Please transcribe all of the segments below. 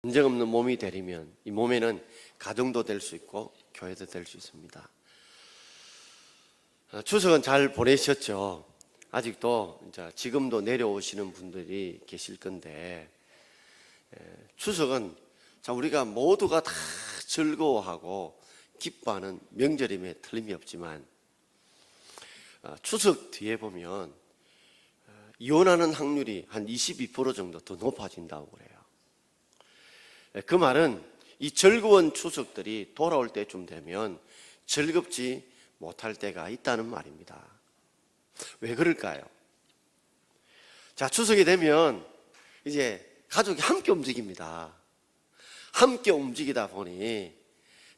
문제 없는 몸이 되려면 이 몸에는 가정도 될 수 있고 교회도 될 수 있습니다. 추석은 잘 보내셨죠? 아직도 지금도 내려오시는 분들이 계실 건데, 추석은 우리가 모두가 다 즐거워하고 기뻐하는 명절임에 틀림이 없지만, 추석 뒤에 보면 이혼하는 확률이 한 22% 정도 더 높아진다고 그래요. 그 말은 이 즐거운 추석들이 돌아올 때쯤 되면 즐겁지 못할 때가 있다는 말입니다. 왜 그럴까요? 추석이 되면 이제 가족이 함께 움직입니다. 함께 움직이다 보니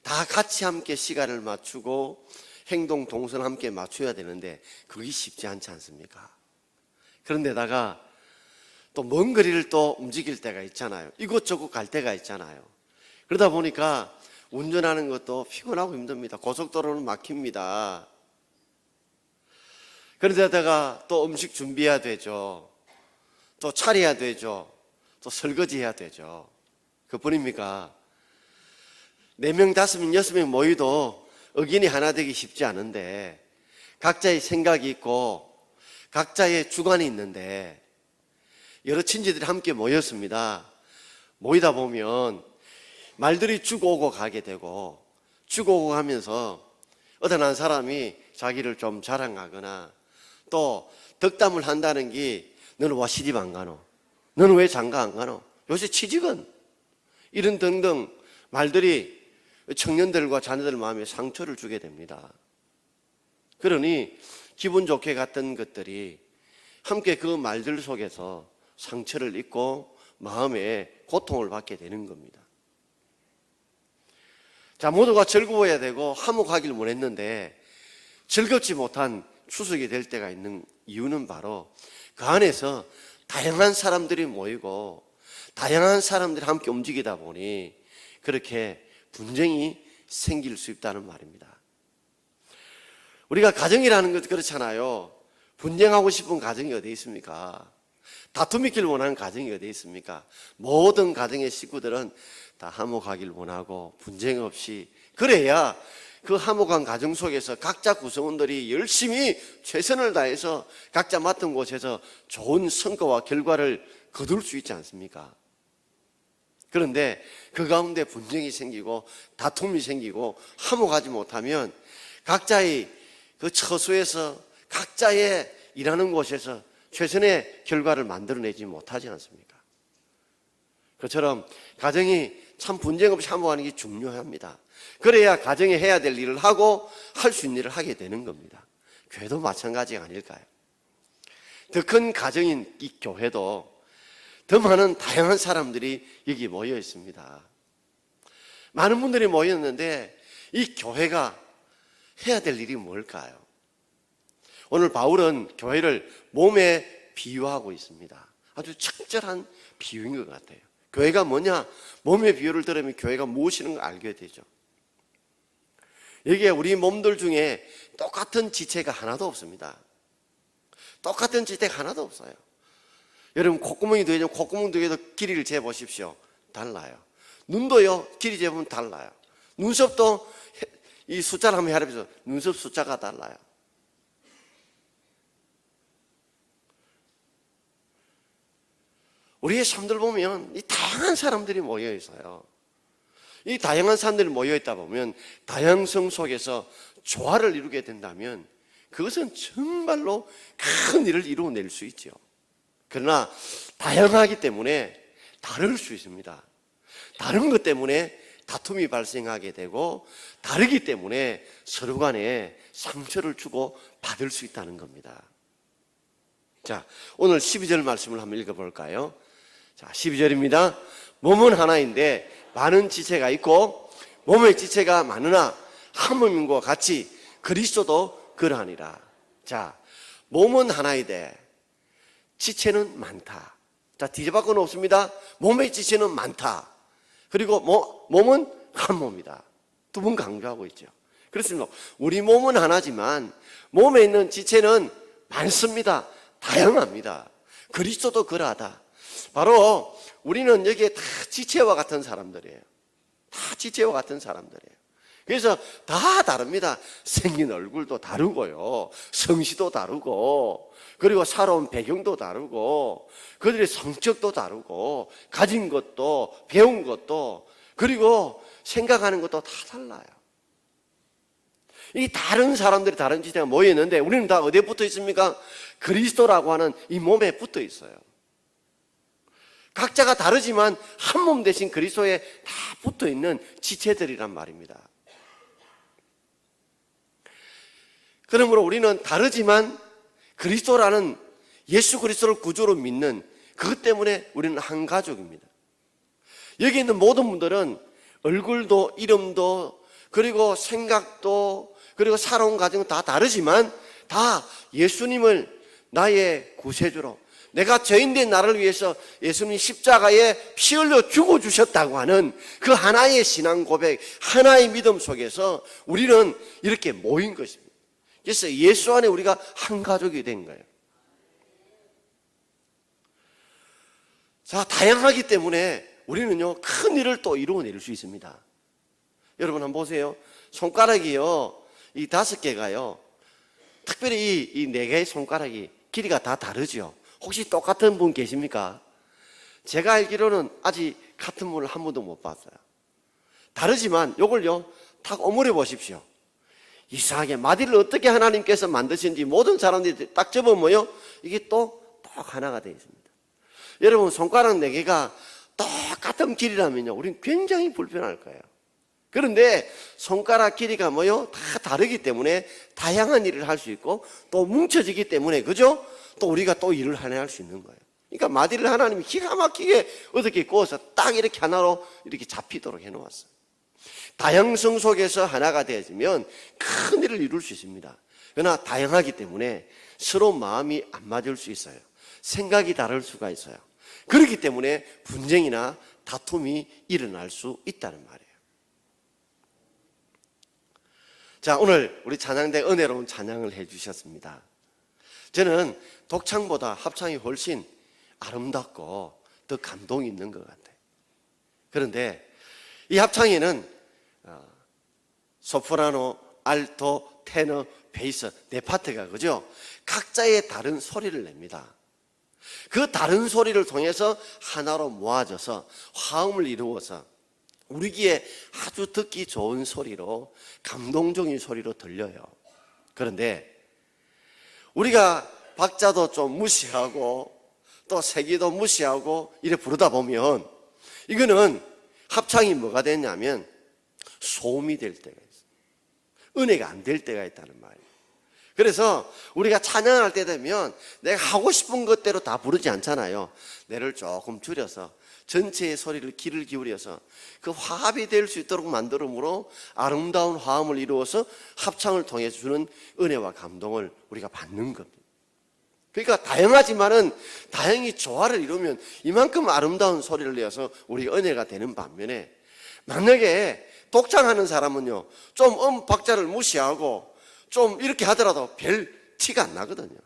다 같이 함께 시간을 맞추고 행동 동선 함께 맞춰야 되는데 그게 쉽지 않지 않습니까? 그런데다가 또 먼 거리를 또 움직일 때가 있잖아요. 이곳저곳 갈 때가 있잖아요. 그러다 보니까 운전하는 것도 피곤하고 힘듭니다. 고속도로는 막힙니다. 그런데다가 또 음식 준비해야 되죠. 또 차려야 되죠. 또 설거지해야 되죠. 그뿐입니까? 4명, 5명, 6명 모여도 의견이 하나 되기 쉽지 않은데 각자의 생각이 있고 각자의 주관이 있는데 여러 친지들이 함께 모였습니다. 모이다 보면 말들이 쭉 오고 가게 되고 쭉 오고 가면서 어떤 한 사람이 자기를 좀 자랑하거나 또 덕담을 한다는 게 너는 와 시집 안 가노? 너는 왜 장가 안 가노? 요새 취직은? 이런 등등 말들이 청년들과 자녀들 마음에 상처를 주게 됩니다. 그러니 기분 좋게 갔던 것들이 함께 그 말들 속에서 상처를 입고 마음에 고통을 받게 되는 겁니다. 모두가 즐거워야 되고 화목하길 원했는데 즐겁지 못한 추석이 될 때가 있는 이유는 바로 그 안에서 다양한 사람들이 모이고 다양한 사람들이 함께 움직이다 보니 그렇게 분쟁이 생길 수 있다는 말입니다. 우리가 가정이라는 것 그렇잖아요. 분쟁하고 싶은 가정이 어디 있습니까? 다툼 있길 원하는 가정이 어디 있습니까? 모든 가정의 식구들은 다 화목하길 원하고 분쟁 없이, 그래야 그 화목한 가정 속에서 각자 구성원들이 열심히 최선을 다해서 각자 맡은 곳에서 좋은 성과와 결과를 거둘 수 있지 않습니까? 그런데 그 가운데 분쟁이 생기고 다툼이 생기고 화목하지 못하면 각자의 그 처소에서 각자의 일하는 곳에서 최선의 결과를 만들어내지 못하지 않습니까? 그처럼 가정이 참 분쟁 없이 화목하는 게 중요합니다. 그래야 가정에 해야 될 일을 하고 할 수 있는 일을 하게 되는 겁니다. 교회도 마찬가지가 아닐까요? 더 큰 가정인 이 교회도 더 많은 다양한 사람들이 여기 모여 있습니다. 많은 분들이 모였는데 이 교회가 해야 될 일이 뭘까요? 오늘 바울은 교회를 몸에 비유하고 있습니다. 아주 적절한 비유인 것 같아요. 교회가 뭐냐? 몸의 비유를 들으면 교회가 무엇이는 걸 알게 되죠. 여기에 우리 몸들 중에 똑같은 지체가 하나도 없습니다. 똑같은 지체가 하나도 없어요. 여러분 콧구멍이 두 개죠. 콧구멍 두 개도 길이를 재보십시오. 달라요. 눈도요, 길이 재보면 달라요. 눈썹도 이 숫자를 한번 해보세요. 눈썹 숫자가 달라요. 우리의 삶들 보면 이 다양한 사람들이 모여 있어요. 이 다양한 사람들이 모여 있다 보면 다양성 속에서 조화를 이루게 된다면 그것은 정말로 큰 일을 이루어낼 수 있죠. 그러나 다양하기 때문에 다를 수 있습니다. 다른 것 때문에 다툼이 발생하게 되고 다르기 때문에 서로 간에 상처를 주고 받을 수 있다는 겁니다. 오늘 12절 말씀을 한번 읽어볼까요? 12절입니다. 몸은 하나인데 많은 지체가 있고 몸의 지체가 많으나 한 몸과 같이 그리스도도 그러하니라. 몸은 하나이되 지체는 많다. 뒤집어놓고 없습니다. 몸의 지체는 많다. 그리고 몸은 한 몸이다. 두 번 강조하고 있죠. 그렇습니다. 우리 몸은 하나지만 몸에 있는 지체는 많습니다. 다양합니다. 그리스도도 그러하다. 바로 우리는 여기에 다 지체와 같은 사람들이에요. 다 지체와 같은 사람들이에요. 그래서 다 다릅니다. 생긴 얼굴도 다르고요, 성씨도 다르고, 그리고 살아온 배경도 다르고, 그들의 성격도 다르고, 가진 것도, 배운 것도, 그리고 생각하는 것도 다 달라요. 이 다른 사람들이 다른 지체가 모여있는데 우리는 다 어디에 붙어 있습니까? 그리스도라고 하는 이 몸에 붙어 있어요. 각자가 다르지만 한 몸 대신 그리스도에 다 붙어 있는 지체들이란 말입니다. 그러므로 우리는 다르지만 그리스도라는 예수 그리스도를 구주로 믿는 그것 때문에 우리는 한 가족입니다. 여기 있는 모든 분들은 얼굴도 이름도 그리고 생각도 그리고 살아온 가정은 다 다르지만 다 예수님을 나의 구세주로, 내가 죄인된 나를 위해서 예수님이 십자가에 피 흘려 죽어주셨다고 하는 그 하나의 신앙 고백, 하나의 믿음 속에서 우리는 이렇게 모인 것입니다. 그래서 예수 안에 우리가 한 가족이 된 거예요. 자, 다양하기 때문에 우리는요, 큰 일을 또 이루어낼 수 있습니다. 여러분 한번 보세요. 손가락이요, 이 5개가요, 특별히 이 4개의 손가락이 길이가 다 다르죠. 혹시 똑같은 분 계십니까? 제가 알기로는 아직 같은 분을 한 번도 못 봤어요. 다르지만 요걸요, 딱 오므려 보십시오. 이상하게 마디를 어떻게 하나님께서 만드신지 모든 사람들이 딱 접으면요, 이게 또 하나가 되어 있습니다. 여러분 손가락 4개가 똑같은 길이라면요, 우리는 굉장히 불편할 거예요. 그런데 손가락 길이가 다 다르기 때문에 다양한 일을 할 수 있고 또 뭉쳐지기 때문에, 그죠? 또 우리가 또 일을 하나 할 수 있는 거예요. 그러니까 마디를 하나님이 기가 막히게 어떻게 구워서 딱 이렇게 하나로 이렇게 잡히도록 해놓았어요. 다양성 속에서 하나가 되어지면 큰 일을 이룰 수 있습니다. 그러나 다양하기 때문에 서로 마음이 안 맞을 수 있어요. 생각이 다를 수가 있어요. 그렇기 때문에 분쟁이나 다툼이 일어날 수 있다는 말이에요. 자, 오늘 우리 찬양대 은혜로운 찬양을 해주셨습니다. 저는 독창보다 합창이 훨씬 아름답고 더 감동이 있는 것 같아요. 그런데 이 합창에는 소프라노, 알토, 테너, 베이스 4파트가, 그죠? 각자의 다른 소리를 냅니다. 그 다른 소리를 통해서 하나로 모아져서 화음을 이루어서 우리 귀에 아주 듣기 좋은 소리로, 감동적인 소리로 들려요. 그런데 우리가 박자도 좀 무시하고 또 세기도 무시하고 이래 부르다 보면 이거는 합창이 뭐가 되냐면 소음이 될 때가 있어요. 은혜가 안 될 때가 있다는 말이에요. 그래서 우리가 찬양할 때 되면 내가 하고 싶은 것대로 다 부르지 않잖아요. 뇌를 조금 줄여서 전체의 소리를 귀를 기울여서 그 화합이 될 수 있도록 만들므로 아름다운 화음을 이루어서 합창을 통해 주는 은혜와 감동을 우리가 받는 겁니다. 그러니까 다양하지만은 다양히 조화를 이루면 이만큼 아름다운 소리를 내서 우리 은혜가 되는 반면에, 만약에 독창하는 사람은요, 좀 박자를 무시하고 좀 이렇게 하더라도 별 티가 안 나거든요.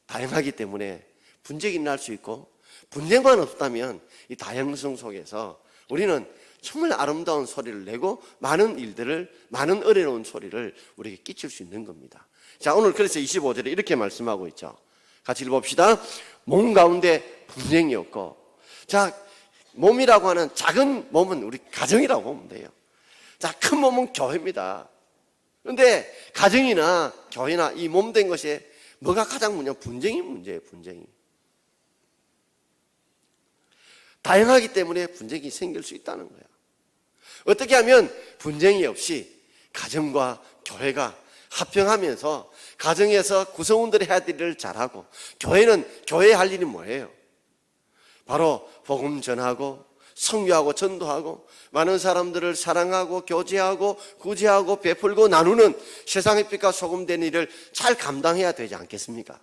다양하기 때문에 분쟁이 날 수 있고, 분쟁만 없다면 이 다양성 속에서 우리는 정말 아름다운 소리를 내고 많은 일들을, 많은 은혜로운 소리를 우리에게 끼칠 수 있는 겁니다. 자, 오늘 그래서 25절에 이렇게 말씀하고 있죠. 같이 읽어봅시다. 몸 가운데 분쟁이 없고. 자, 몸이라고 하는 작은 몸은 우리 가정이라고 보면 돼요. 자, 큰 몸은 교회입니다. 그런데 가정이나 교회나 이 몸 된 것이 뭐가 가장 문제냐? 분쟁이 문제예요. 분쟁이. 다양하기 때문에 분쟁이 생길 수 있다는 거예요. 어떻게 하면 분쟁이 없이 가정과 교회가 합병하면서 가정에서 구성원들이 해야 될 일을 잘하고, 교회는 교회에 할 일이 뭐예요? 바로 복음 전하고 성교하고 전도하고 많은 사람들을 사랑하고 교제하고 구제하고 베풀고 나누는 세상의 빛과 소금 된 일을 잘 감당해야 되지 않겠습니까?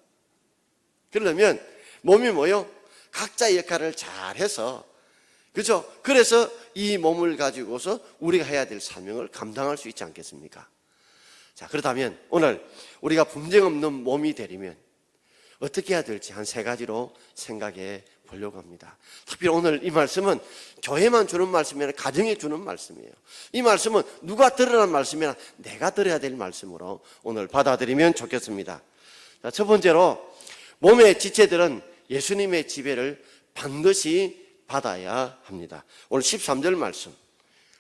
그러려면 몸이 뭐요? 각자의 역할을 잘해서, 그죠? 그래서 이 몸을 가지고서 우리가 해야 될 사명을 감당할 수 있지 않겠습니까? 자, 그렇다면 오늘 우리가 분쟁 없는 몸이 되려면 어떻게 해야 될지 한 3가지로 생각해 보려고 합니다. 특별히 오늘 이 말씀은 교회만 주는 말씀이 아니라 가정에 주는 말씀이에요. 이 말씀은 누가 들으라는 말씀이 아니라 내가 들어야 될 말씀으로 오늘 받아들이면 좋겠습니다. 자, 첫 번째로 몸의 지체들은 예수님의 지배를 반드시 받아야 합니다. 오늘 13절 말씀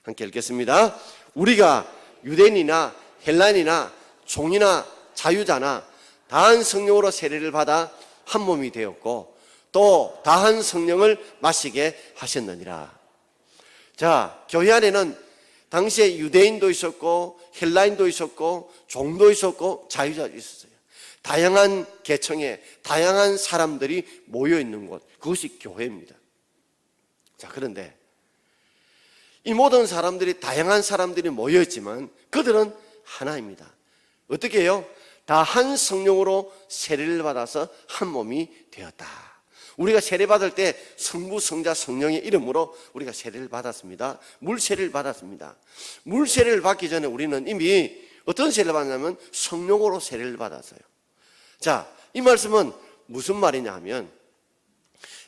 함께 읽겠습니다. 우리가 유대인이나 헬라인이나 종이나 자유자나 다한 성령으로 세례를 받아 한 몸이 되었고 또 다한 성령을 마시게 하셨느니라. 자, 교회 안에는 당시에 유대인도 있었고 헬라인도 있었고 종도 있었고 자유자도 있었어요. 다양한 계층에 다양한 사람들이 모여 있는 곳, 그것이 교회입니다. 자, 그런데 이 모든 사람들이 다양한 사람들이 모여 있지만 그들은 하나입니다. 어떻게 해요? 다 한 성령으로 세례를 받아서 한 몸이 되었다. 우리가 세례 받을 때 성부, 성자, 성령의 이름으로 우리가 세례를 받았습니다. 물 세례를 받았습니다. 물 세례를 받기 전에 우리는 이미 어떤 세례를 받냐면 성령으로 세례를 받았어요. 자, 이 말씀은 무슨 말이냐 하면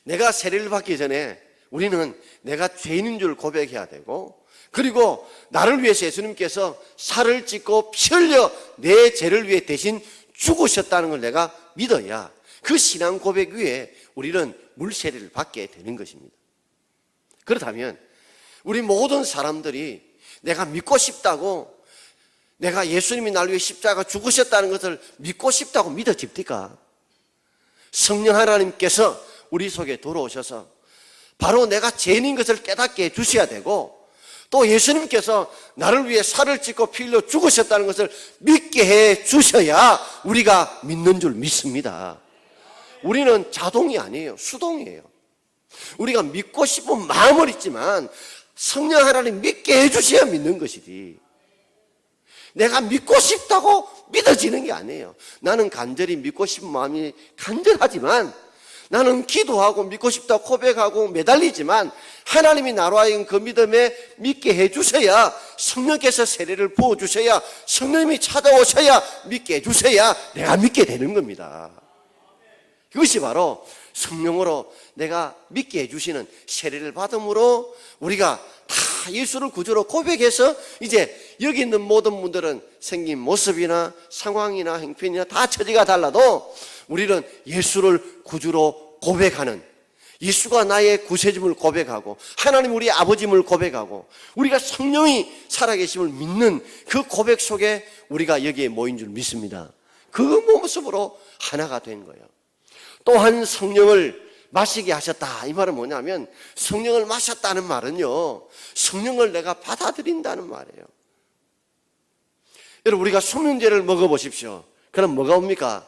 내가 세례를 받기 전에 우리는 내가 죄인인 줄 고백해야 되고 그리고 나를 위해서 예수님께서 살을 찢고 피 흘려 내 죄를 위해 대신 죽으셨다는 걸 내가 믿어야 그 신앙 고백 위에 우리는 물세례를 받게 되는 것입니다. 그렇다면 우리 모든 사람들이 내가 믿고 싶다고 내가 예수님이 나를 위해 십자가 죽으셨다는 것을 믿고 싶다고 믿어집니까? 성령 하나님께서 우리 속에 들어오셔서 바로 내가 죄인인 것을 깨닫게 해주셔야 되고 또 예수님께서 나를 위해 살을 찢고 피 흘려 죽으셨다는 것을 믿게 해 주셔야 우리가 믿는 줄 믿습니다. 우리는 자동이 아니에요. 수동이에요. 우리가 믿고 싶은 마음은 있지만 성령 하나님 믿게 해 주셔야 믿는 것이지 내가 믿고 싶다고 믿어지는 게 아니에요. 나는 간절히 믿고 싶은 마음이 간절하지만 나는 기도하고 믿고 싶다고 고백하고 매달리지만 하나님이 나로 하여금 그 믿음에 믿게 해주셔야 성령께서 세례를 부어주셔야 성령님이 찾아오셔야 믿게 해주셔야 내가 믿게 되는 겁니다. 이것이 바로 성령으로 내가 믿게 해주시는 세례를 받음으로 우리가 다 예수를 구주로 고백해서 이제 여기 있는 모든 분들은 생긴 모습이나 상황이나 행편이나 다 처지가 달라도 우리는 예수를 구주로 고백하는 예수가 나의 구세주임을 고백하고 하나님 우리 아버지임을 고백하고 우리가 성령이 살아계심을 믿는 그 고백 속에 우리가 여기에 모인 줄 믿습니다. 그 모습으로 하나가 된 거예요. 또한 성령을 마시게 하셨다. 이 말은 뭐냐면 성령을 마셨다는 말은요 성령을 내가 받아들인다는 말이에요. 여러분 우리가 숙면제를 먹어보십시오. 그럼 뭐가 옵니까?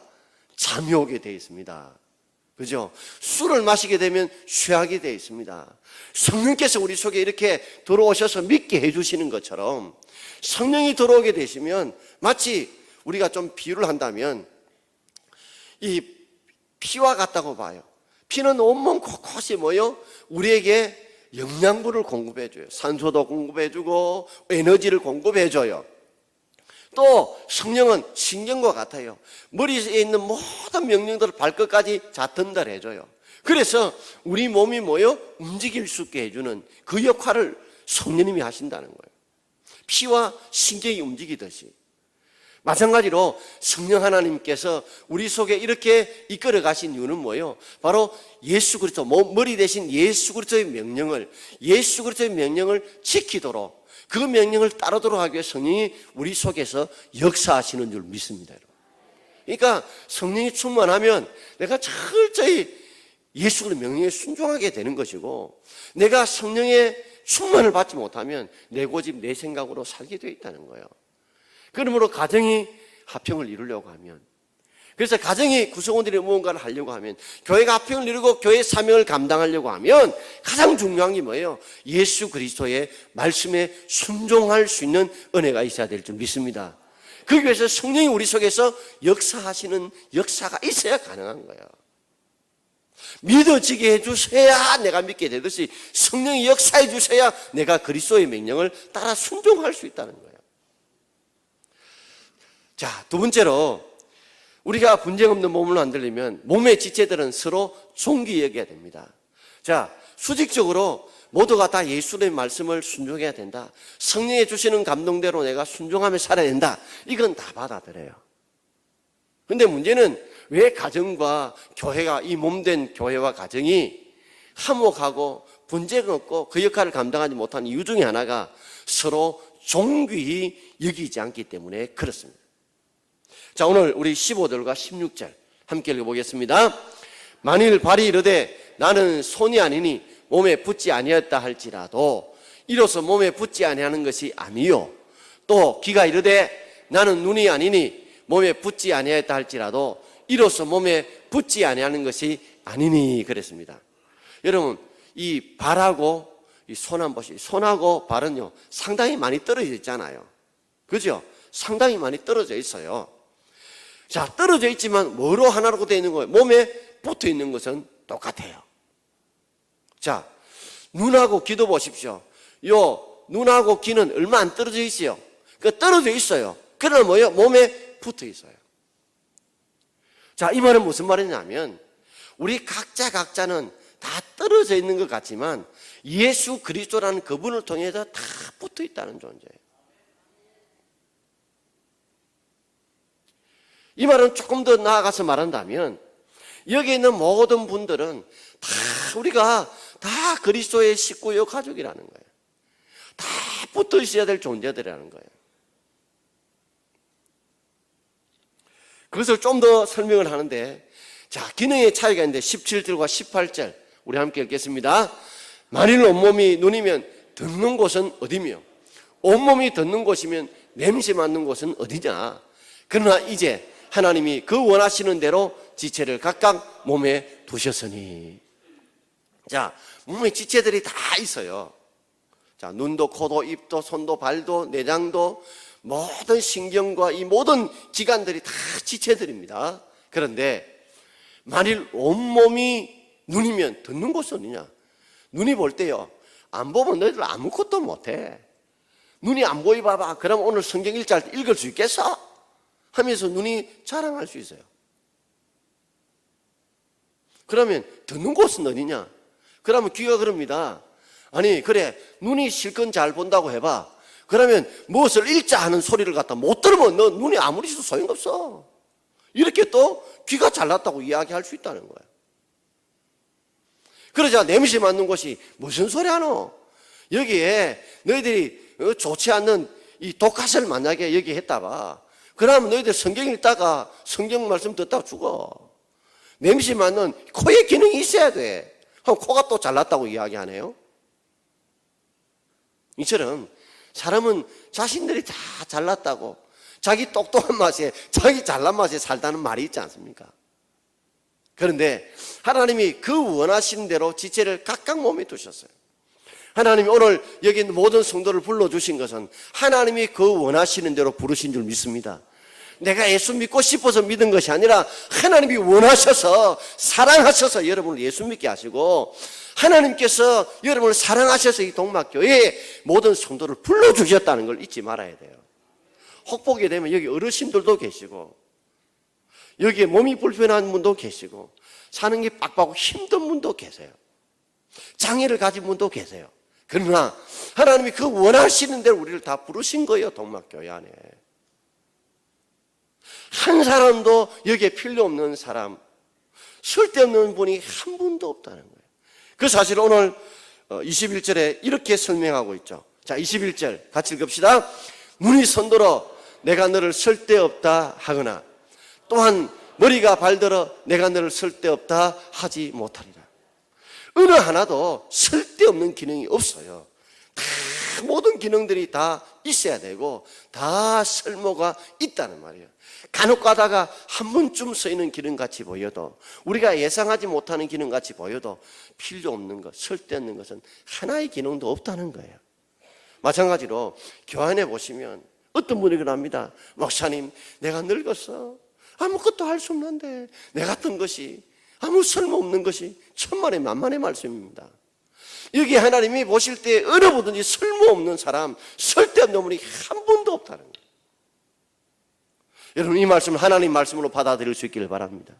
잠이 오게 되어 있습니다. 그죠? 술을 마시게 되면 취하게 되어 있습니다. 성령께서 우리 속에 이렇게 들어오셔서 믿게 해주시는 것처럼 성령이 들어오게 되시면 마치 우리가 좀 비유를 한다면 이 피와 같다고 봐요. 피는 온몸 곳곳이 뭐요? 우리에게 영양분을 공급해줘요. 산소도 공급해주고 에너지를 공급해줘요. 또 성령은 신경과 같아요. 머리에 있는 모든 명령들을 발끝까지 전달해줘요. 그래서 우리 몸이 뭐요? 움직일 수 있게 해주는 그 역할을 성령님이 하신다는 거예요. 피와 신경이 움직이듯이. 마찬가지로 성령 하나님께서 우리 속에 이렇게 이끌어 가신 이유는 뭐예요? 바로 예수 그리스도, 머리 대신 예수 그리스도의 명령을 지키도록 그 명령을 따르도록 하기 위해 성령이 우리 속에서 역사하시는 줄 믿습니다. 그러니까 성령이 충만하면 내가 철저히 예수의 명령에 순종하게 되는 것이고 내가 성령의 충만을 받지 못하면 내 고집, 내 생각으로 살게 되어 있다는 거예요. 그러므로 가정이 화평을 이루려고 하면 그래서 가정이 구성원들이 무언가를 하려고 하면 교회가 화평을 이루고 교회의 사명을 감당하려고 하면 가장 중요한 게 뭐예요? 예수 그리스도의 말씀에 순종할 수 있는 은혜가 있어야 될 줄 믿습니다. 그러기 위해서 성령이 우리 속에서 역사하시는 역사가 있어야 가능한 거예요. 믿어지게 해주셔야 내가 믿게 되듯이 성령이 역사해 주셔야 내가 그리스도의 명령을 따라 순종할 수 있다는 거예요. 자, 두 번째로 우리가 분쟁 없는 몸을 만들려면 몸의 지체들은 서로 존귀 여겨야 됩니다. 자, 수직적으로 모두가 다 예수의 말씀을 순종해야 된다. 성령이 주시는 감동대로 내가 순종하며 살아야 된다. 이건 다 받아들여요. 근데 문제는 왜 가정과 교회가, 이 몸된 교회와 가정이 화목하고 분쟁 없고 그 역할을 감당하지 못하는 이유 중에 하나가 서로 존귀히 여기지 않기 때문에 그렇습니다. 자, 오늘 우리 15절과 16절 함께 읽어보겠습니다. 만일 발이 이르되 나는 손이 아니니 몸에 붙지 아니었다 할지라도 이로써 몸에 붙지 아니하는 것이 아니요, 또 귀가 이르되 나는 눈이 아니니 몸에 붙지 아니하였다 할지라도 이로써 몸에 붙지 아니하는 것이 아니니 그랬습니다. 여러분, 이 발하고 이 손 한번 보시죠. 손하고 발은요 상당히 많이 떨어져 있잖아요. 그죠? 상당히 많이 떨어져 있어요. 자, 떨어져 있지만 뭐로 하나로 되어 있는 거예요? 몸에 붙어 있는 것은 똑같아요. 자, 눈하고 귀도 보십시오. 요 눈하고 귀는 얼마 안 떨어져 있어요. 그 떨어져 있어요. 그러나 뭐예요? 몸에 붙어 있어요. 자, 이 말은 무슨 말이냐면 우리 각자는 다 떨어져 있는 것 같지만 예수 그리스도라는 그분을 통해서 다 붙어 있다는 존재예요. 이 말은 조금 더 나아가서 말한다면 여기 있는 모든 분들은 다 우리가 다 그리스도의 식구요 가족이라는 거예요. 다 붙어 있어야 될 존재들이라는 거예요. 그것을 좀 더 설명을 하는데, 자, 기능의 차이가 있는데 17절과 18절 우리 함께 읽겠습니다. 만일 온몸이 눈이면 듣는 곳은 어디며 온몸이 듣는 곳이면 냄새 맡는 곳은 어디냐. 그러나 이제 하나님이 그 원하시는 대로 지체를 각각 몸에 두셨으니. 자, 몸에 지체들이 다 있어요. 자, 눈도 코도 입도 손도 발도 내장도 모든 신경과 이 모든 기관들이 다 지체들입니다. 그런데 만일 온몸이 눈이면 듣는 곳은 어디냐? 눈이 볼 때요, 안 보면 너희들 아무것도 못해. 눈이 안 보이 봐봐. 그럼 오늘 성경 읽자 할 때 읽을 수 있겠어? 하면서 눈이 자랑할 수 있어요. 그러면 듣는 곳은 어디냐? 그러면 귀가 그럽니다. 아니, 그래, 눈이 실컷 잘 본다고 해봐. 그러면 무엇을 읽자 하는 소리를 갖다 못 들으면 너 눈이 아무리 있어도 소용없어. 이렇게 또 귀가 잘났다고 이야기할 수 있다는 거예요. 그러자 냄새 맡는 곳이 무슨 소리 하노? 여기에 너희들이 좋지 않는 이 독가스를 만약에 여기 했다 봐. 그러면 너희들 성경 읽다가 성경 말씀 듣다가 죽어. 냄새 맡는 코의 기능이 있어야 돼. 그럼 코가 또 잘났다고 이야기하네요. 이처럼 사람은 자신들이 다 잘났다고 자기 똑똑한 맛에 자기 잘난 맛에 살다는 말이 있지 않습니까? 그런데 하나님이 그 원하시는 대로 지체를 각각 몸에 두셨어요. 하나님이 오늘 여기 있는 모든 성도를 불러주신 것은 하나님이 그 원하시는 대로 부르신 줄 믿습니다. 내가 예수 믿고 싶어서 믿은 것이 아니라 하나님이 원하셔서 사랑하셔서 여러분을 예수 믿게 하시고 하나님께서 여러분을 사랑하셔서 이 동막교회에 모든 성도를 불러주셨다는 걸 잊지 말아야 돼요. 혹 보게 되면 여기 어르신들도 계시고 여기에 몸이 불편한 분도 계시고 사는 게 빡빡하고 힘든 분도 계세요. 장애를 가진 분도 계세요. 그러나 하나님이 그 원하시는 대로 우리를 다 부르신 거예요. 동막교회 안에 한 사람도 여기에 필요 없는 사람, 쓸데없는 분이 한 분도 없다는 거예요. 그 사실 오늘 21절에 이렇게 설명하고 있죠. 자, 21절 같이 읽읍시다. 눈이 손들어 내가 너를 쓸데없다 하거나 또한 머리가 발들어 내가 너를 쓸데없다 하지 못하리라. 어느 하나도 쓸데없는 기능이 없어요. 다 모든 기능들이 다 있어야 되고 다 쓸모가 있다는 말이에요. 간혹 가다가 한 번쯤 쓰이는 기능같이 보여도 우리가 예상하지 못하는 기능같이 보여도 필요 없는 것, 쓸데없는 것은 하나의 기능도 없다는 거예요. 마찬가지로 교회 보시면 어떤 분이 그럽니다. 목사님, 내가 늙었어. 아무것도 할 수 없는데 내 같은 것이 아무 쓸모없는 것이 천만의 만만의 말씀입니다. 여기 하나님이 보실 때 어느 분든지 쓸모없는 사람, 쓸데없는 분이 한 분도 없다는 거예요. 여러분, 이 말씀을 하나님 말씀으로 받아들일 수 있기를 바랍니다.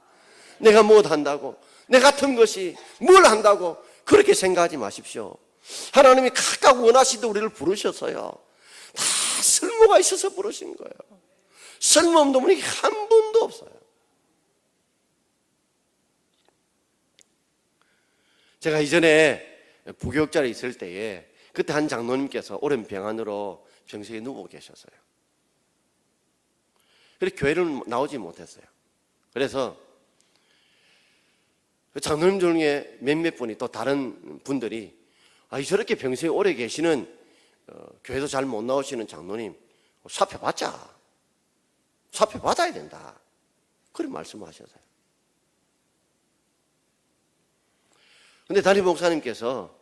내가 무엇 한다고, 내 같은 것이 뭘 한다고 그렇게 생각하지 마십시오. 하나님이 각각 원하시듯 우리를 부르셨어요. 다 쓸모가 있어서 부르신 거예요. 쓸모없는 분이 한 분도 없어요. 제가 이전에 부교육자로 있을 때에 그때 한 장로님께서 오랜 병환으로 병석에 누워 계셨어요. 그래서 교회를 나오지 못했어요. 그래서 장로님 중에 몇몇 분이 또 다른 분들이 저렇게 병석에 오래 계시는 교회도 잘 못 나오시는 장로님 사표 받자. 사표 받아야 된다. 그런 말씀하셨어요. 근데 담임 목사님께서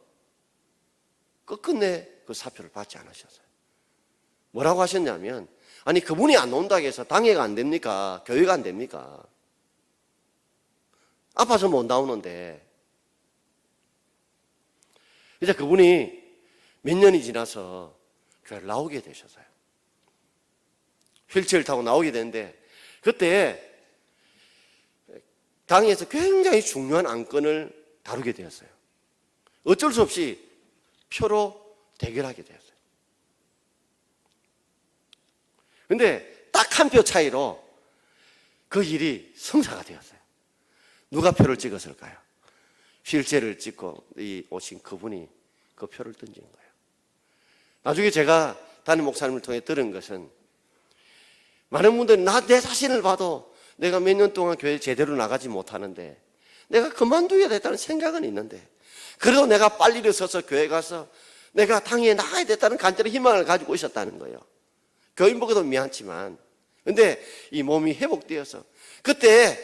끝끝내 그 사표를 받지 않으셨어요. 뭐라고 하셨냐면, 아니 그분이 안 온다고 해서 당회가 안 됩니까? 교회가 안 됩니까? 아파서 못 나오는데. 이제 그분이 몇 년이 지나서 교회를 나오게 되셨어요. 휠체어를 타고 나오게 되는데, 그때 당에서 굉장히 중요한 안건을 다루게 되었어요. 어쩔 수 없이 표로 대결하게 되었어요. 근데 딱 한 표 차이로 그 일이 성사가 되었어요. 누가 표를 찍었을까요? 휠체어를 찍고 오신 그분이 그 표를 던진 거예요. 나중에 제가 담임 목사님을 통해 들은 것은, 많은 분들이 내 자신을 봐도 내가 몇 년 동안 교회 제대로 나가지 못하는데 내가 그만두어야 됐다는 생각은 있는데, 그래도 내가 빨리 일어서서 교회 가서 내가 당회에 나가야 됐다는 간절한 희망을 가지고 있었다는 거예요. 교인 보기도 미안치만. 근데 이 몸이 회복되어서 그때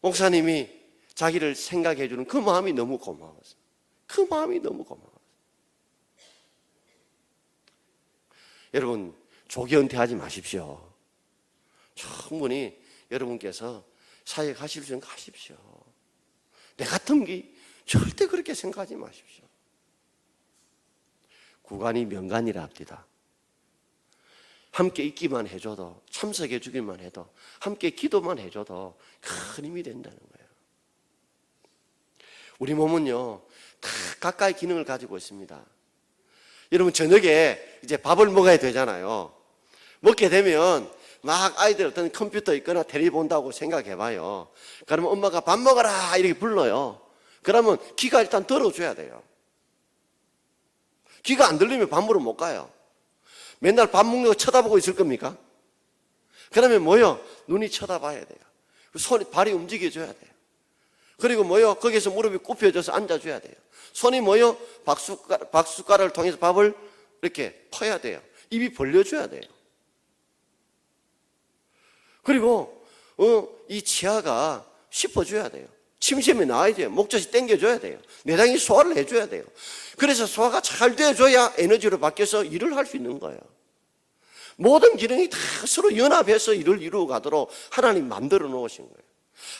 목사님이 자기를 생각해 주는 그 마음이 너무 고마웠어요. 그 마음이 너무 고마웠어요. 여러분, 조기 은퇴하지 마십시오. 충분히 여러분께서 사역하실 수 있는 거 하십시오. 내 같은 게 절대 그렇게 생각하지 마십시오. 구간이 명간이라 합니다. 함께 있기만 해줘도, 참석해 주기만 해도, 함께 기도만 해줘도 큰 힘이 된다는 거예요. 우리 몸은요, 다 각각의 기능을 가지고 있습니다. 여러분, 저녁에 이제 밥을 먹어야 되잖아요. 먹게 되면 막 아이들 어떤 컴퓨터 있거나 텔레비 본다고 생각해봐요. 그러면 엄마가 밥 먹어라 이렇게 불러요. 그러면 귀가 일단 들어줘야 돼요. 귀가 안 들리면 밥 먹으러 못 가요. 맨날 밥 먹는 거 쳐다보고 있을 겁니까? 그러면 뭐요? 눈이 쳐다봐야 돼요. 발이 움직여줘야 돼요. 그리고 뭐요? 거기서 무릎이 굽혀져서 앉아줘야 돼요. 손이 뭐요? 박숟가락을 통해서 밥을 이렇게 퍼야 돼요. 입이 벌려줘야 돼요. 그리고 이 치아가 씹어줘야 돼요. 침샘이 나와야 돼요. 목젖이 당겨줘야 돼요. 내장이 소화를 해줘야 돼요. 그래서 소화가 잘 돼줘야 에너지로 바뀌어서 일을 할 수 있는 거예요. 모든 기능이 다 서로 연합해서 일을 이루어가도록 하나님 만들어 놓으신 거예요.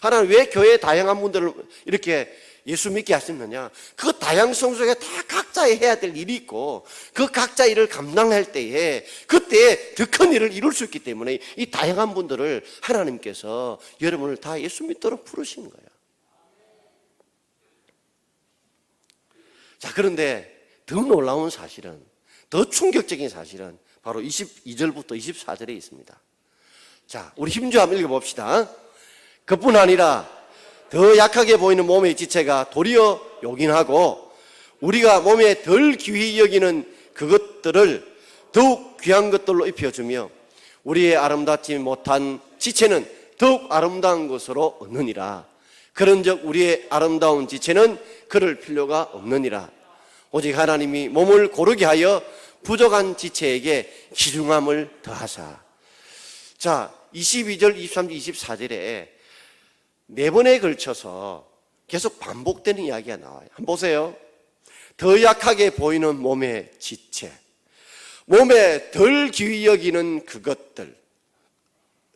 하나님 왜 교회에 다양한 분들을 이렇게 예수 믿게 하셨느냐? 그 다양성 속에 다 각자의 해야 될 일이 있고, 그 각자 일을 감당할 때에 그때 더 큰 일을 이룰 수 있기 때문에 이 다양한 분들을 하나님께서 여러분을 다 예수 믿도록 부르신 거예요. 자, 그런데 더 놀라운 사실은, 더 충격적인 사실은 바로 22절부터 24절에 있습니다. 자, 우리 힘주어 한번 읽어봅시다. 그뿐 아니라 더 약하게 보이는 몸의 지체가 도리어 요긴하고, 우리가 몸에 덜 귀히 여기는 그것들을 더욱 귀한 것들로 입혀주며, 우리의 아름답지 못한 지체는 더욱 아름다운 것으로 얻느니라. 그런즉 우리의 아름다운 지체는 그럴 필요가 없느니라. 오직 하나님이 몸을 고르게 하여 부족한 지체에게 기중함을 더하사. 자, 22절, 23절, 24절에 네 번에 걸쳐서 계속 반복되는 이야기가 나와요. 한번 보세요. 더 약하게 보이는 몸의 지체, 몸에 덜 귀히 여기는 그것들,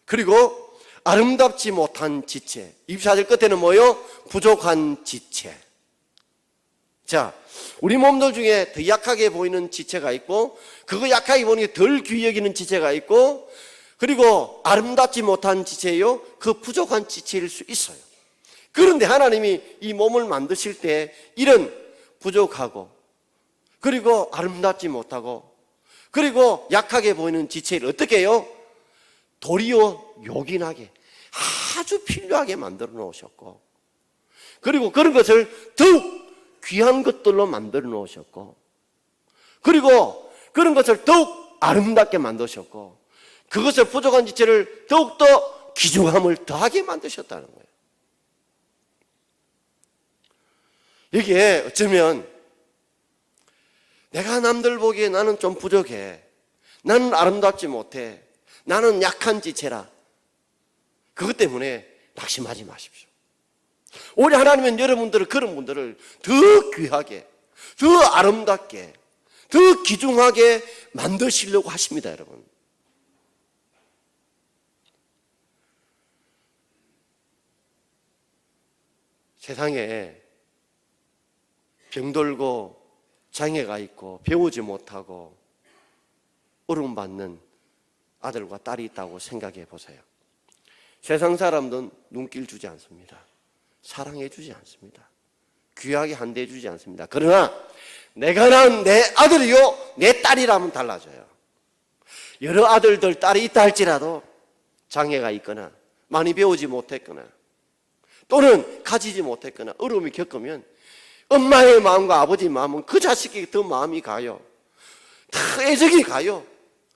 그리고 아름답지 못한 지체. 24절 끝에는 뭐요? 부족한 지체. 자, 우리 몸들 중에 더 약하게 보이는 지체가 있고, 그거 약하게 보이는 게 덜 귀히 여기는 지체가 있고, 그리고 아름답지 못한 지체요, 그 부족한 지체일 수 있어요. 그런데 하나님이 이 몸을 만드실 때 이런 부족하고, 그리고 아름답지 못하고, 그리고 약하게 보이는 지체를 어떻게 해요? 도리어 요긴하게, 아주 필요하게 만들어 놓으셨고, 그리고 그런 것을 더욱 귀한 것들로 만들어 놓으셨고, 그리고 그런 것을 더욱 아름답게 만드셨고, 그것을 부족한 지체를 더욱더 귀중함을 더하게 만드셨다는 거예요. 이게 어쩌면 내가 남들 보기에 나는 좀 부족해, 나는 아름답지 못해, 나는 약한 지체라, 그것 때문에 낙심하지 마십시오. 오히려 하나님은 여러분들을, 그런 분들을 더 귀하게, 더 아름답게, 더 귀중하게 만드시려고 하십니다, 여러분. 세상에 병들고 장애가 있고 배우지 못하고 어려움받는 아들과 딸이 있다고 생각해 보세요. 세상 사람들은 눈길 주지 않습니다. 사랑해 주지 않습니다. 귀하게 한대해 주지 않습니다. 그러나 내가 낳은 내 아들이요, 내 딸이라면 달라져요. 여러 아들들, 딸이 있다 할지라도 장애가 있거나 많이 배우지 못했거나 또는 가지지 못했거나 어려움이 겪으면 엄마의 마음과 아버지의 마음은 그 자식에게 더 마음이 가요. 더 애정이 가요.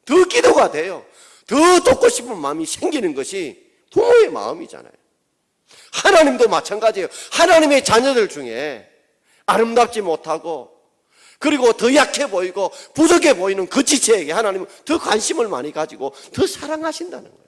더 기도가 돼요. 더 돕고 싶은 마음이 생기는 것이 부모의 마음이잖아요. 하나님도 마찬가지예요. 하나님의 자녀들 중에 아름답지 못하고 그리고 더 약해 보이고 부족해 보이는 그 지체에게 하나님은 더 관심을 많이 가지고 더 사랑하신다는 거예요.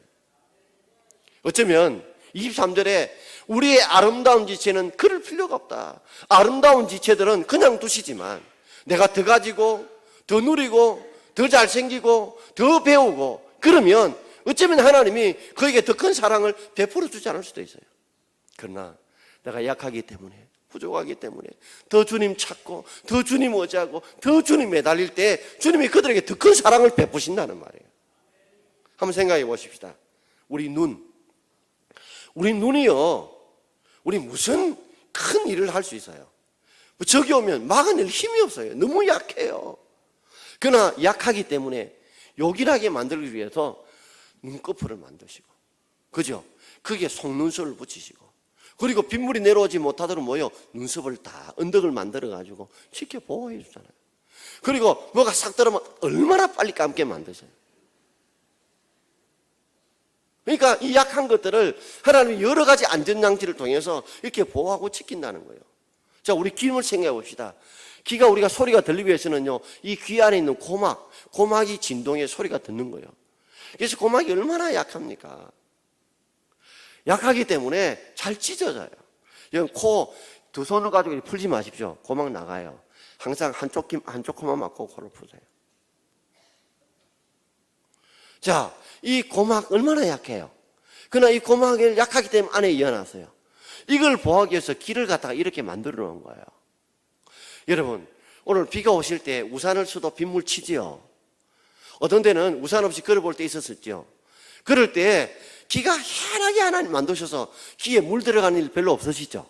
어쩌면 23절에 우리의 아름다운 지체는 그럴 필요가 없다. 아름다운 지체들은 그냥 두시지만 내가 더 가지고 더 누리고 더 잘생기고 더 배우고 그러면 어쩌면 하나님이 그에게 더 큰 사랑을 베풀어 주지 않을 수도 있어요. 그러나 내가 약하기 때문에, 부족하기 때문에 더 주님 찾고 더 주님 의지하고 더 주님 매달릴 때 주님이 그들에게 더 큰 사랑을 베푸신다는 말이에요. 한번 생각해 보십시다. 우리 눈이요, 우리 무슨 큰 일을 할 수 있어요. 적이 오면 막아낼 힘이 없어요. 너무 약해요. 그러나 약하기 때문에 요긴하게 만들기 위해서 눈꺼풀을 만드시고, 그죠? 그게 속눈썹을 붙이시고, 그리고 빗물이 내려오지 못하도록 뭐요? 눈썹을 다 언덕을 만들어가지고 쉽게 보호해 주잖아요. 그리고 뭐가 싹 들어오면 얼마나 빨리 감게 만드셔요. 그러니까 이 약한 것들을 하나님이 여러 가지 안전장치를 통해서 이렇게 보호하고 지킨다는 거예요. 자, 우리 귀를 생각해 봅시다. 귀가 우리가 소리가 들리기 위해서는요, 이 귀 안에 있는 고막이 진동에 소리가 듣는 거예요. 그래서 고막이 얼마나 약합니까? 약하기 때문에 잘 찢어져요. 여러분, 코 두 손을 가지고 풀지 마십시오. 고막 나가요. 항상 한쪽 코만 막고 코를 푸세요. 자, 이 고막 얼마나 약해요. 그러나 이 고막을 약하기 때문에 안에 이어놨어요. 이걸 보호하기 위해서 귀를 갖다가 이렇게 만들어 놓은 거예요. 여러분, 오늘 비가 오실 때 우산을 써도 빗물 치지요. 어떤 데는 우산 없이 걸어볼 때 있었었죠. 그럴 때 귀가 희한하게 하나님 만드셔서 귀에 물 들어가는 일 별로 없으시죠?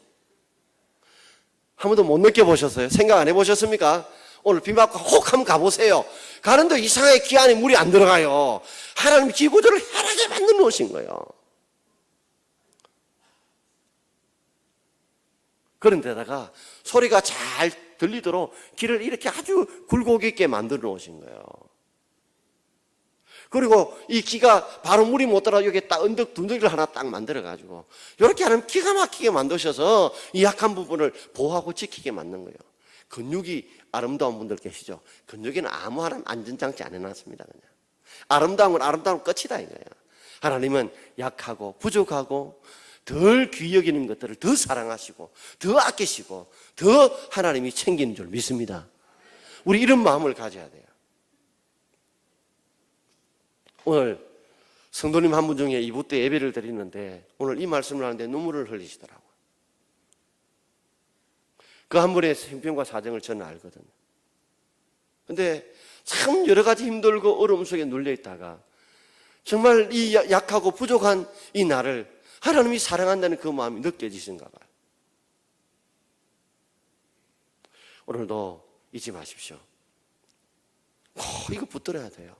한 번도 못 느껴보셨어요? 생각 안 해보셨습니까? 오늘 비 맞고 혹 한번 가보세요. 가는데 이상하게 귀 안에 물이 안 들어가요. 하나님 귀 구조를 희한하게 만들어 놓으신 거예요. 그런데다가 소리가 잘 들리도록 귀를 이렇게 아주 굴곡 있게 만들어 놓으신 거예요. 그리고 이 귀가 바로 물이 못 들어가 여기 딱 언덕 둔덕이를 하나 딱 만들어가지고 이렇게 하면 기가 막히게 만드셔서 이 약한 부분을 보호하고 지키게 만든 거예요. 근육이 아름다운 분들 계시죠? 근육에는 아무 하나님 안전장치 안 해놨습니다. 그냥 아름다운 건 아름다운 끝이다 이거예요. 하나님은 약하고 부족하고 덜 귀히 여기는 것들을 더 사랑하시고 더 아끼시고 더 하나님이 챙기는 줄 믿습니다. 우리 이런 마음을 가져야 돼요. 오늘 성도님 한 분 중에 2부 때 예배를 드리는데 오늘 이 말씀을 하는데 눈물을 흘리시더라고요. 그 한 분의 생편과 사정을 저는 알거든요. 근데 참 여러 가지 힘들고 어려움 속에 눌려 있다가 정말 이 약하고 부족한 이 나를 하나님이 사랑한다는 그 마음이 느껴지신가 봐요. 오늘도 잊지 마십시오. 이거 붙들어야 돼요.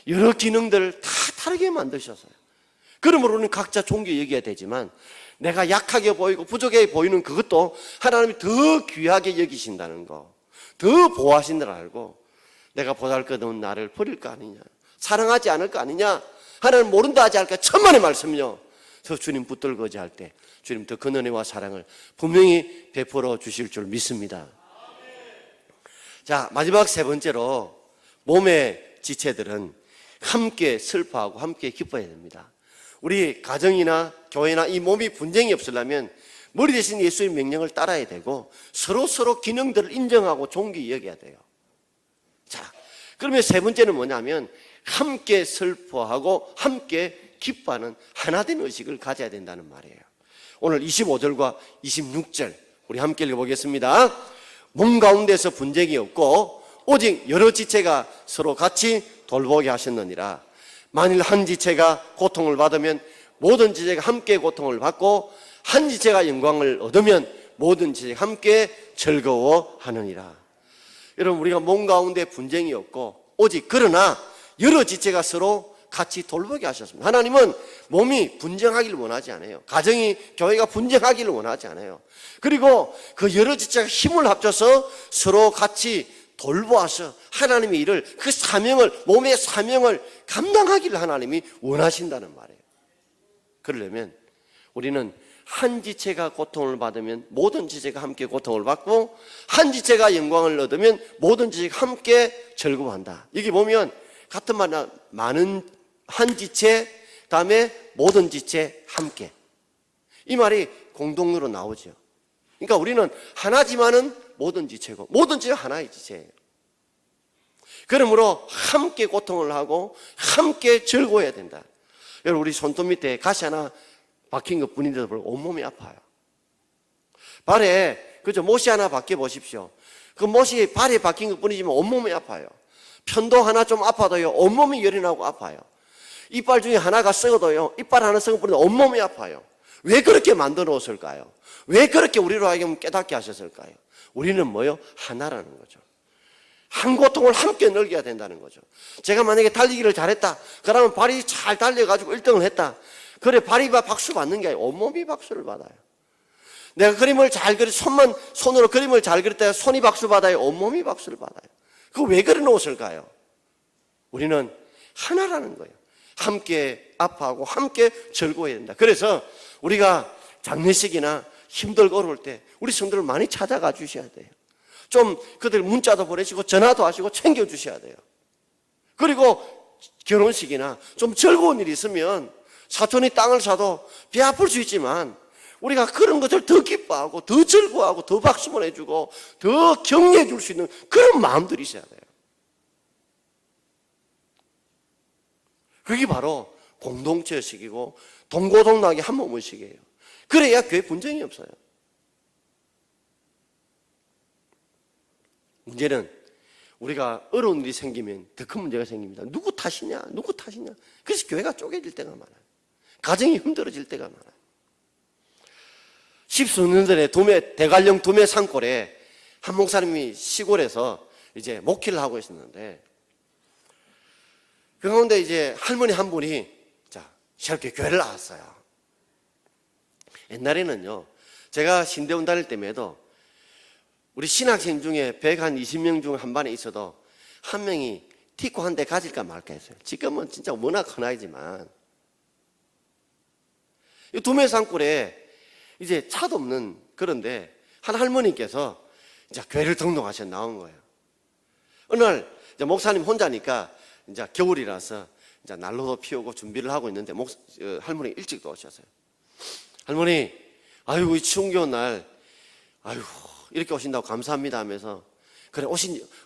여러 기능들 다 다르게 만드셨어요. 그러므로 우리는 각자 존귀 여겨야 되지만 내가 약하게 보이고 부족해 보이는 그것도 하나님이 더 귀하게 여기신다는 거, 더 보호하신다는 알고 내가 보잘것없는 나를 버릴 거 아니냐, 사랑하지 않을 거 아니냐, 하나님 모른다 하지 않을까, 천만의 말씀요. 그래서 주님 붙들고자 할 때 주님 더 큰 은혜와 사랑을 분명히 베풀어 주실 줄 믿습니다. 자, 마지막 세 번째로 몸의 지체들은 함께 슬퍼하고 함께 기뻐해야 됩니다. 우리 가정이나 교회나 이 몸이 분쟁이 없으려면 머리 대신 예수의 명령을 따라야 되고 서로 기능들을 인정하고 존귀 여겨야 돼요. 자, 그러면 세 번째는 뭐냐면 함께 슬퍼하고 함께 기뻐하는 하나된 의식을 가져야 된다는 말이에요. 오늘 25절과 26절 우리 함께 읽어보겠습니다. 몸 가운데서 분쟁이 없고 오직 여러 지체가 서로 같이 돌보게 하셨느니라. 만일 한 지체가 고통을 받으면 모든 지체가 함께 고통을 받고 한 지체가 영광을 얻으면 모든 지체가 함께 즐거워하느니라. 여러분, 우리가 몸 가운데 분쟁이 없고 오직 그러나 여러 지체가 서로 같이 돌보게 하셨습니다. 하나님은 몸이 분쟁하기를 원하지 않아요. 가정이, 교회가 분쟁하기를 원하지 않아요. 그리고 그 여러 지체가 힘을 합쳐서 서로 같이 돌보아서 하나님의 일을, 그 사명을, 몸의 사명을 감당하기를 하나님이 원하신다는 말이에요. 그러려면 우리는 한 지체가 고통을 받으면 모든 지체가 함께 고통을 받고 한 지체가 영광을 얻으면 모든 지체가 함께 즐거워한다. 여기 보면 같은 말, 많은 한 지체, 다음에 모든 지체 함께. 이 말이 공동으로 나오죠. 그러니까 우리는 하나지만은 모든 지체고 모든 지체가 하나의 지체예요. 그러므로 함께 고통을 하고 함께 즐거워해야 된다. 여러분, 우리 손톱 밑에 가시 하나 박힌 것 뿐인데도 불구하고 온몸이 아파요. 발에 그죠, 못이 하나 박혀 보십시오. 그 못이 발에 박힌 것 뿐이지만 온몸이 아파요. 편도 하나 좀 아파도요 온몸이 열이 나고 아파요. 이빨 중에 하나가 썩어도요 이빨 하나 썩은 뿐인데 온몸이 아파요. 왜 그렇게 만들어 놓았을까요? 왜 그렇게 우리로 하여금 깨닫게 하셨을까요? 우리는 뭐요? 하나라는 거죠. 한 고통을 함께 늘려야 된다는 거죠. 제가 만약에 달리기를 잘했다 그러면 발이 잘 달려가지고 1등을 했다, 그래 발이 박수 받는 게 아니라 온몸이 박수를 받아요. 내가 그림을 잘 손으로 그림을 잘 그렸다 손이 박수 받아요, 온몸이 박수를 받아요. 그거 왜 그래 놓았을까요? 우리는 하나라는 거예요. 함께 아파하고 함께 즐거워해야 된다. 그래서 우리가 장례식이나 힘들고 어려울 때 우리 성도를 많이 찾아가 주셔야 돼요. 좀 그들 문자도 보내시고 전화도 하시고 챙겨주셔야 돼요. 그리고 결혼식이나 좀 즐거운 일이 있으면 사촌이 땅을 사도 배 아플 수 있지만 우리가 그런 것을 더 기뻐하고 더 즐거워하고 더 박수 보내주고 더 격려해 줄 수 있는 그런 마음들이 있어야 돼요. 그게 바로 공동체의식이고 동고동락의 한 몸의식이에요. 그래야 교회 분쟁이 없어요. 문제는 우리가 어려운 일이 생기면 더 큰 문제가 생깁니다. 누구 탓이냐? 누구 탓이냐? 그래서 교회가 쪼개질 때가 많아요. 가정이 힘들어질 때가 많아요. 십수년 전에 대관령 도매 산골에 한 목사님이 시골에서 이제 목회를 하고 있었는데 그 가운데 이제 할머니 한 분이 이렇게 교회를 나왔어요. 옛날에는요, 제가 신대원 다닐 때에도 우리 신학생 중에 120명 중 한 반에 있어도 한 명이 티코 한 대 가질까 말까 했어요. 지금은 진짜 워낙 흔하지만 이 도매산골에 이제 차도 없는 그런데 한 할머니께서 이제 교회를 등록하셔 나온 거예요. 어느 날 이제 목사님 혼자니까 이제 겨울이라서 이제 난로도 피우고 준비를 하고 있는데 할머니 일찍 오셨어요. 할머니, 아이고 이 추운 겨울 날, 아이고 이렇게 오신다고 감사합니다 하면서 그래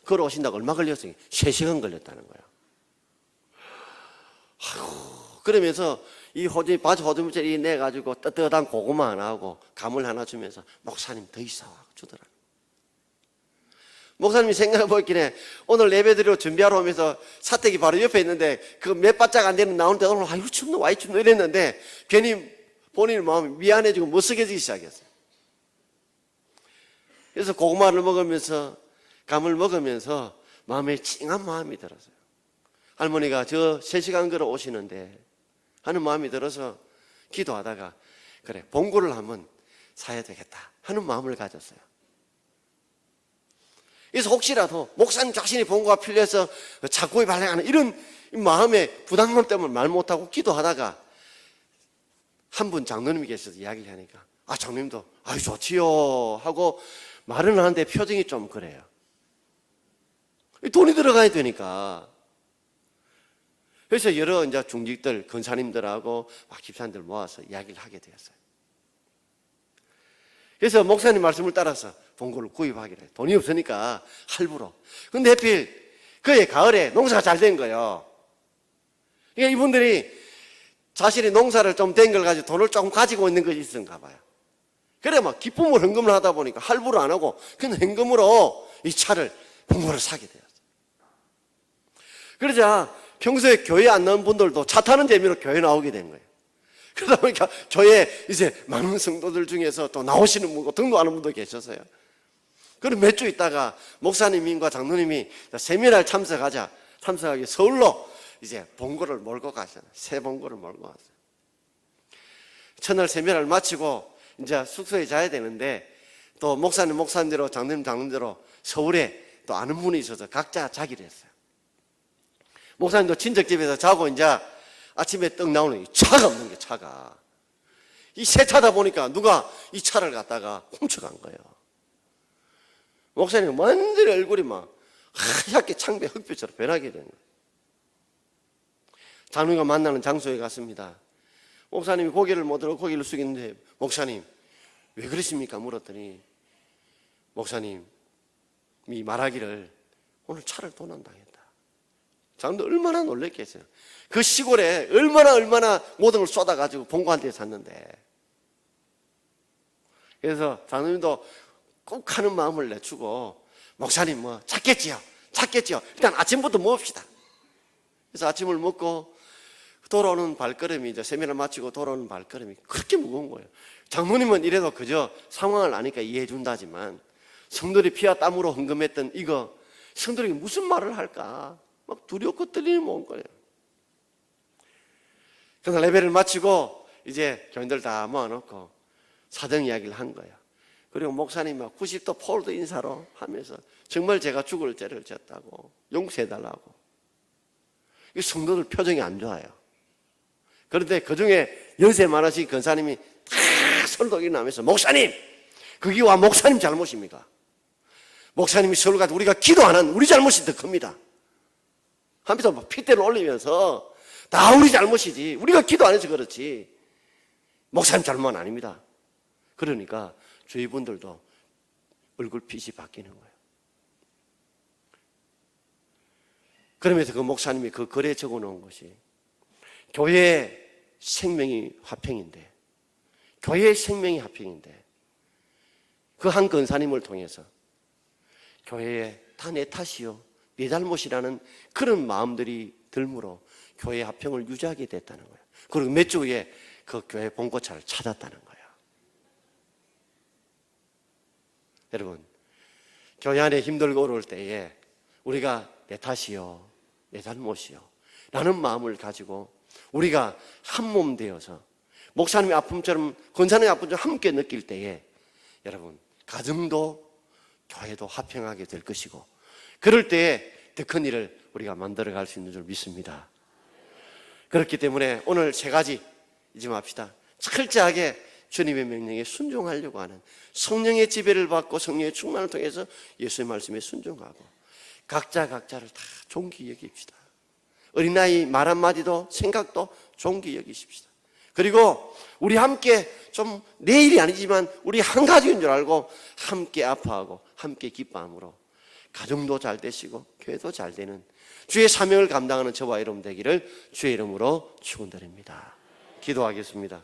걸어오신다고 얼마 걸렸어요? 3시간 걸렸다는 거예요. 아이고 그러면서 이 바지 호두무채 내가지고 떳떳한 고구마 하나 하고 감을 하나 주면서 목사님 더 있어 주더라. 목사님이 생각해보기에 오늘 예배드리러 준비하러 오면서 사택이 바로 옆에 있는데 그 몇 바짝 안 되는 나오는데 오늘 아이고 춥노 와이 춥노 이랬는데 괜히 본인 마음이 미안해지고 못쓰게지기 시작했어요. 그래서 고구마를 먹으면서 감을 먹으면서 마음에 찡한 마음이 들었어요. 할머니가 저 3시간 걸어 오시는데 하는 마음이 들어서 기도하다가 그래 봉고를 한번 사야 되겠다 하는 마음을 가졌어요. 그래서 혹시라도 목사님 자신이 봉고가 필요해서 자꾸에 발생하는 이런 마음의 부담감 때문에 말 못하고 기도하다가 한 분 장로님이 계셔서 이야기를 하니까 장로님도 아유 좋지요 하고 말은 하는데 표정이 좀 그래요. 돈이 들어가야 되니까. 그래서 여러 이제 중직들, 권사님들하고 집사님들 모아서 이야기를 하게 되었어요. 그래서 목사님 말씀을 따라서 봉고를 구입하기로 해요. 돈이 없으니까 할부로. 근데 하필 그해 가을에 농사가 잘 된 거예요. 그러니까 이분들이 자신이 농사를 좀 된 걸 가지고 돈을 조금 가지고 있는 것이 있었는가 봐요. 그래 막 기쁨을 헌금을 하다 보니까 할부를 안 하고 그냥 현금으로 이 차를 봉고를 사게 되었어요. 그러자 평소에 교회 안 나온 분들도 차 타는 재미로 교회 나오게 된 거예요. 그러다 보니까 교회에 이제 많은 성도들 중에서 또 나오시는 분과 등록하는 분도 계셨어요. 그럼 몇 주 있다가 목사님과 장로님이 세미나를 참석하기 서울로 이제 봉고를 몰고 가셨어요. 새 봉고를 몰고 왔어요. 첫날 세미나를 마치고 이제 숙소에 자야 되는데 또 목사님대로 장로님대로 서울에 또 아는 분이 있어서 각자 자기를 했어요. 목사님도 친척집에서 자고 이제 아침에 떡 나오는 차가 없는 게 차가. 이 새 차다 보니까 누가 이 차를 갖다가 훔쳐간 거예요. 목사님 완전히 얼굴이 막 하얗게 창배 흑표처럼 변하게 된 거예요. 장로님과 만나는 장소에 갔습니다. 목사님이 고개를 못 들어 고개를 숙이는데 목사님 왜 그러십니까? 물었더니 목사님이 말하기를 오늘 차를 도난당했다. 장로도 얼마나 놀랬겠어요. 그 시골에 얼마나 모든 걸 쏟아가지고 봉고한테 샀는데. 그래서 장로님도 꼭 하는 마음을 내주고 목사님 찾겠지요. 일단 아침부터 먹읍시다. 그래서 아침을 먹고 돌아오는 발걸음이 이제 세미나 마치고 돌아오는 발걸음이 그렇게 무거운 거예요. 장로님은 이래도 그저 상황을 아니까 이해해 준다지만 성도들이 피와 땀으로 헌금했던 이거 성도들에게 무슨 말을 할까 막 두렵고 떨리는 마음 거예요. 그래서 레벨을 마치고 이제 교인들 다 모아놓고 사정 이야기를 한 거예요. 그리고 목사님이 90도 폴드 인사로 하면서 정말 제가 죽을 죄를 졌다고 용서해달라고. 이 성도들 표정이 안 좋아요. 그런데 그중에 연세 많으신 권사님이 다 설독이 나면서 목사님 그게 와 목사님 잘못입니까? 목사님이 서울 가서 우리가 기도 안 한 우리 잘못이 더 큽니다. 하면서 막 핏대를 올리면서 다 우리 잘못이지 우리가 기도 안 해서 그렇지 목사님 잘못은 아닙니다. 그러니까 주위 분들도 얼굴빛이 바뀌는 거예요. 그러면서 그 목사님이 그 글에 적어놓은 것이 교회의 생명이 화평인데 교회의 생명이 화평인데 그 한 권사님을 통해서 교회에 다 내 탓이요 내 잘못이라는 그런 마음들이 들므로 교회의 화평을 유지하게 됐다는 거예요. 그리고 몇 주 후에 그 교회 봉고차를 찾았다는 거예요. 여러분 교회 안에 힘들고 어려울 때에 우리가 내 탓이요 내 잘못이요 라는 마음을 가지고 우리가 한 몸 되어서 목사님의 아픔처럼 권사님의 아픔처럼 함께 느낄 때에 여러분 가정도 교회도 화평하게 될 것이고 그럴 때에 더 큰 일을 우리가 만들어갈 수 있는 줄 믿습니다. 그렇기 때문에 오늘 3가지 잊지 맙시다. 철저하게 주님의 명령에 순종하려고 하는 성령의 지배를 받고 성령의 충만을 통해서 예수의 말씀에 순종하고 각자를 다 존귀 여깁시다. 어린아이 말 한마디도 생각도 존귀 여기십시다. 그리고 우리 함께 좀 내일이 아니지만 우리 한 가족인 줄 알고 함께 아파하고 함께 기뻐함으로 가정도 잘 되시고 교회도 잘 되는 주의 사명을 감당하는 저와 여러분 되기를 주의 이름으로 축원드립니다. 기도하겠습니다.